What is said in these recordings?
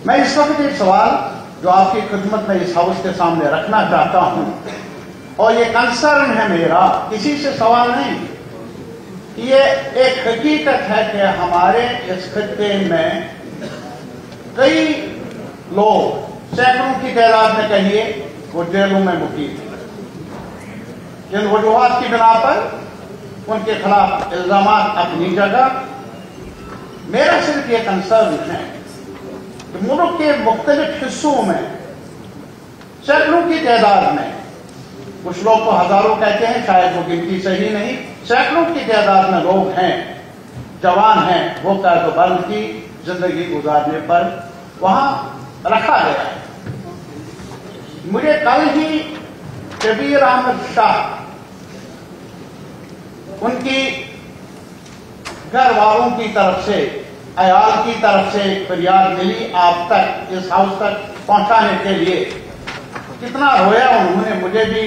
میں اس وقت ایک سوال جو آپ کی خدمت میں اس ہاؤس کے سامنے رکھنا چاہتا ہوں، اور یہ کنسرن ہے میرا، کسی سے سوال نہیں، یہ ایک حقیقت ہے کہ ہمارے اس خطے میں کئی لوگ، سینکڑوں کی تعداد میں کہیے، وہ جیلوں میں مقیم ہیں۔ جن وجوہات کی بنا پر ان کے خلاف الزامات اپنی جگہ، میرا صرف یہ کنسرن ہے کہ ملک کے مختلف حصوں میں سینکڑوں کی تعداد میں، کچھ لوگ تو ہزاروں کہتے ہیں، شاید وہ گنتی صحیح نہیں، سینکڑوں کی تعداد میں لوگ ہیں، جوان ہیں، وہ قید و بند کی زندگی گزارنے پر وہاں رکھا گیا ہے۔ مجھے کل ہی شبیر احمد شاہ، ان کی گھر والوں کی طرف سے، عیال کی طرف سے ایک فریاد ملی آپ تک، اس ہاؤس تک پہنچانے کے لیے۔ کتنا رویا انہوں نے، مجھے بھی،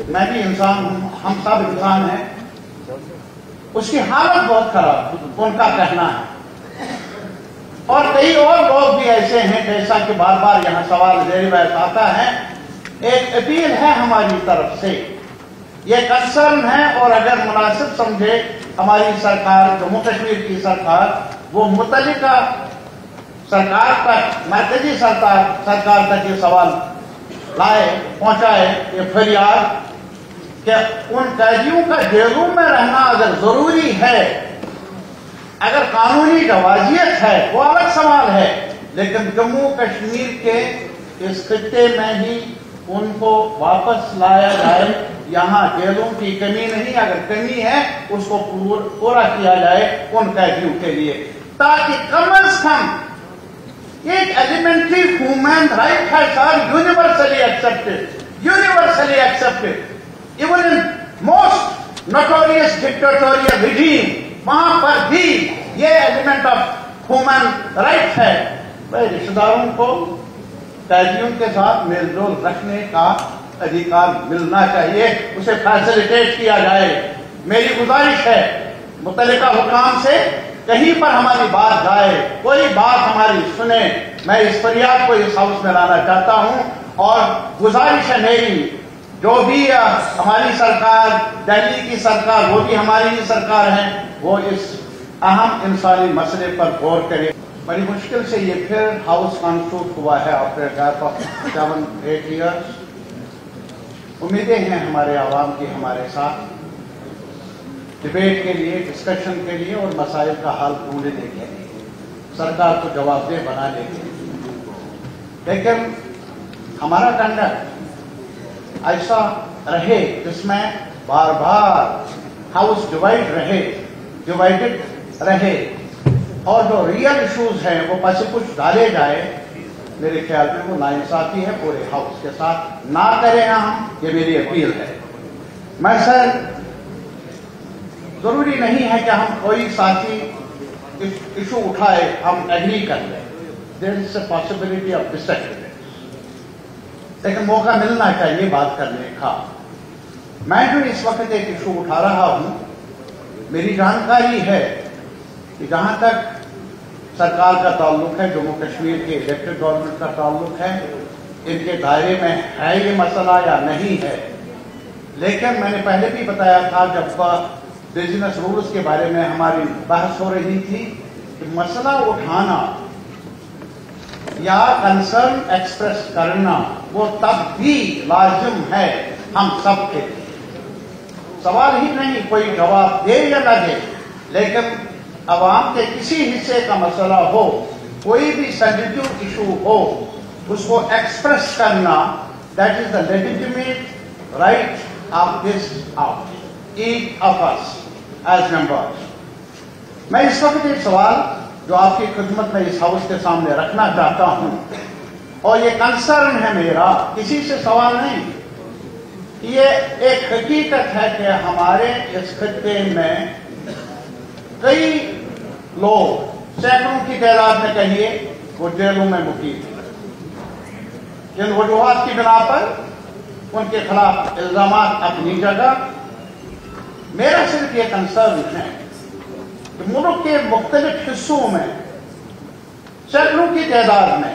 میں بھی انسان ہوں، ہم سب انسان ہیں۔ اس کی حالت بہت خراب، ان کا کہنا ہے، اور کئی اور لوگ بھی ایسے ہیں، جیسا کہ بار بار یہاں سوال زیر بحث آتا ہے۔ ایک اپیل ہے ہماری طرف سے، یہ کنسرن ہے، اور اگر مناسب سمجھے ہماری سرکار، جموں کشمیر کی سرکار، وہ متعلقہ سرکار تک، مرکزی سرکار تک یہ سوال لائے، پہنچائے، یہ فریاد کہ ان قیدیوں کا جیلوں میں رہنا اگر ضروری ہے، اگر قانونی جوازیت ہے، وہ الگ سوال ہے، لیکن جموں کشمیر کے اس خطے میں ہی ان کو واپس لایا جائے۔ یہاں جیلوں کی کمی نہیں، اگر کمی ہے اس کو پورا کیا جائے ان قیدیوں کے لیے، تاکہ کم از کم ایک ایلیمنٹری ہیومن رائٹ ہے sir, universally accepted, even in most notorious dictatorial regime, وہاں پر بھی یہ ایلیمنٹ آف ہیومن رائٹ ہے۔ رشتہ داروں کو قیدیوں کے ساتھ میل جول رکھنے کا ادھیکار ملنا چاہیے، اسے فیسیلیٹیٹ کیا جائے۔ میری گزارش ہے متعلقہ حکام سے، کہیں پر ہماری بات جائے، کوئی بات ہماری سنے، میں اس فریاد کو اس ہاؤس میں لانا چاہتا ہوں، اور گزارش ہے میری، جو بھی ہماری سرکار، دہلی کی سرکار، وہ بھی ہماری ہی سرکار ہے، وہ اس اہم انسانی مسئلے پر غور کرے۔ بڑی مشکل سے یہ پھر ہاؤس کانسٹیٹیوٹ ہوا ہے آفٹر گیپ آف 7-8 ایئرس۔ امیدیں ہیں ہمارے عوام کی ہمارے ساتھ ڈبیٹ کے لیے، ڈسکشن کے لیے، اور مسائل کا حل ڈھونڈنے کے لیے، سرکار کو جواب دہ بنانے کے لیے۔ لیکن ہمارا کنڈکٹ ایسا رہے جس میں بار بار ہاؤس ڈیوائڈڈ رہے، اور جو ریئل ایشوز ہیں وہ پس کچھ ڈالے جائے، میرے خیال میں وہ ناانصافی ہے پورے ہاؤس کے ساتھ، نہ کریں ہم، یہ میری اپیل ہے۔ میں سر، ضروری نہیں ہے کہ ہم کوئی ساتھی ایشو اٹھائے ہم ایگری کر لیں، there is a possibility of disagreement, لیکن موقع ملنا چاہیے بات کرنے کا۔ میں جو اس وقت ایک ایشو اٹھا رہا ہوں، میری جانکاری ہے کہ جہاں تک سرکار کا تعلق ہے، جموں کشمیر کے الیکٹڈ گورنمنٹ کا تعلق ہے، ان کے دائرے میں ہے یہ مسئلہ یا نہیں ہے، لیکن میں نے پہلے بھی بتایا تھا جب بزنس رولز کے بارے میں ہماری بحث ہو رہی تھی، کہ مسئلہ اٹھانا یا کنسرن ایکسپریس کرنا وہ تب بھی لازم ہے ہم سب کے لیے، سوال ہی نہیں کوئی جواب دے یا نہ دے، لیکن عوام کے کسی حصے کا مسئلہ ہو، کوئی بھی سینسٹیو ایشو ہو، اس کو ایکسپریس کرنا، that is the legitimate right of this house, each of us as members. میں اس وقت ایک سوال جو آپ کی خدمت میں اس ہاؤس کے سامنے رکھنا چاہتا ہوں، اور یہ کنسرن ہے میرا، کسی سے سوال نہیں، یہ ایک حقیقت ہے کہ ہمارے اس خطے میں کئی لوگ، سینکڑوں کی تعداد میں کہیے، وہ جیلوں میں مقیم ہیں۔ جن وجوہات کی بنا پر ان کے خلاف الزامات اپنی جگہ، میرا صرف یہ کنسرن ہے کہ ملک کے مختلف حصوں میں سینکڑوں کی تعداد میں